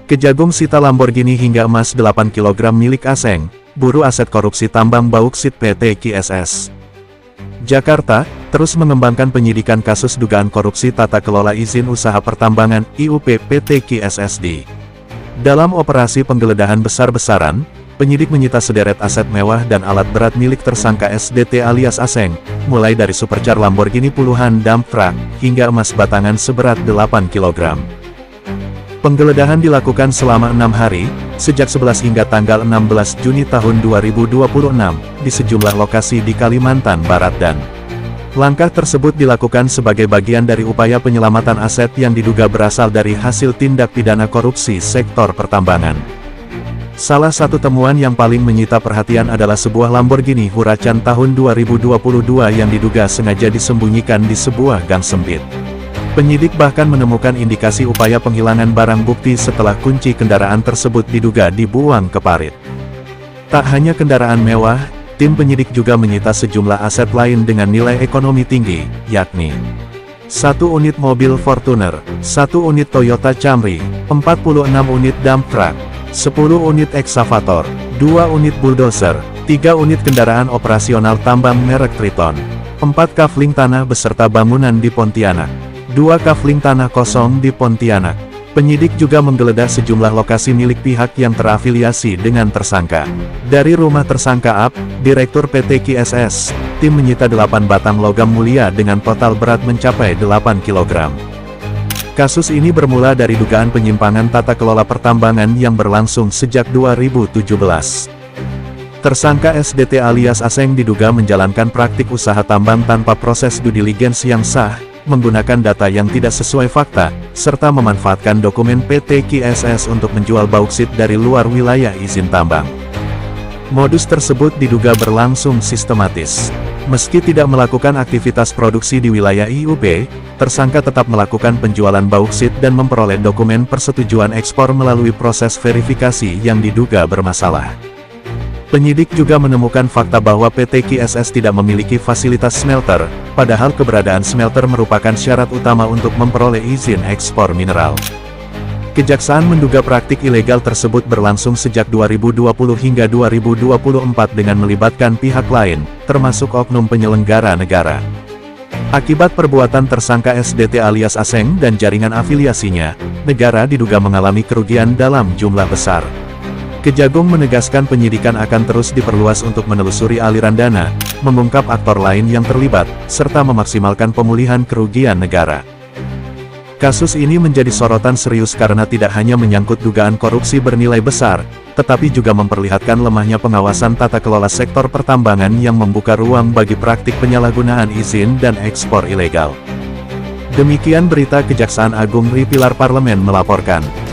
Kejagung sita Lamborghini hingga emas 8 kg milik Aseng, buru aset korupsi tambang bauksit PT KSS. Jakarta, terus mengembangkan penyidikan kasus dugaan korupsi tata kelola izin usaha pertambangan (IUP) PT KSSD. Dalam operasi penggeledahan besar-besaran, penyidik menyita sederet aset mewah dan alat berat milik tersangka SDT alias Aseng, mulai dari supercar Lamborghini puluhan dump truck, hingga emas batangan seberat 8 kg. Penggeledahan dilakukan selama 6 hari, sejak 11 hingga tanggal 16 Juni tahun 2026, di sejumlah lokasi di Kalimantan Barat dan langkah tersebut dilakukan sebagai bagian dari upaya penyelamatan aset yang diduga berasal dari hasil tindak pidana korupsi sektor pertambangan. Salah satu temuan yang paling menyita perhatian adalah sebuah Lamborghini Huracan tahun 2022 yang diduga sengaja disembunyikan di sebuah gang sempit. Penyidik bahkan menemukan indikasi upaya penghilangan barang bukti setelah kunci kendaraan tersebut diduga dibuang ke parit. Tak hanya kendaraan mewah, tim penyidik juga menyita sejumlah aset lain dengan nilai ekonomi tinggi, yakni 1 unit mobil Fortuner, 1 unit Toyota Camry, 46 unit dump truck, 10 unit eksavator, 2 unit bulldozer, 3 unit kendaraan operasional tambang merek Triton, 4 kafling tanah beserta bangunan di Pontianak, 2 kafling tanah kosong di Pontianak. Penyidik juga menggeledah sejumlah lokasi milik pihak yang terafiliasi dengan tersangka. Dari rumah tersangka AP, Direktur PT KSS, tim menyita 8 batang logam mulia dengan total berat mencapai 8 kg. Kasus ini bermula dari dugaan penyimpangan tata kelola pertambangan yang berlangsung sejak 2017. Tersangka SDT alias Aseng diduga menjalankan praktik usaha tambang tanpa proses due diligence yang sah, menggunakan data yang tidak sesuai fakta, serta memanfaatkan dokumen PT KSS untuk menjual bauksit dari luar wilayah izin tambang. Modus tersebut diduga berlangsung sistematis. Meski tidak melakukan aktivitas produksi di wilayah IUP, tersangka tetap melakukan penjualan bauksit dan memperoleh dokumen persetujuan ekspor melalui proses verifikasi yang diduga bermasalah. Penyidik juga menemukan fakta bahwa PT KSS tidak memiliki fasilitas smelter, padahal keberadaan smelter merupakan syarat utama untuk memperoleh izin ekspor mineral. Kejaksaan menduga praktik ilegal tersebut berlangsung sejak 2020 hingga 2024 dengan melibatkan pihak lain, termasuk oknum penyelenggara negara. Akibat perbuatan tersangka SDT alias Aseng dan jaringan afiliasinya, negara diduga mengalami kerugian dalam jumlah besar. Kejagung menegaskan penyidikan akan terus diperluas untuk menelusuri aliran dana, mengungkap aktor lain yang terlibat, serta memaksimalkan pemulihan kerugian negara. Kasus ini menjadi sorotan serius karena tidak hanya menyangkut dugaan korupsi bernilai besar, tetapi juga memperlihatkan lemahnya pengawasan tata kelola sektor pertambangan yang membuka ruang bagi praktik penyalahgunaan izin dan ekspor ilegal. Demikian berita Kejaksaan Agung Ri Pilar Parlemen melaporkan.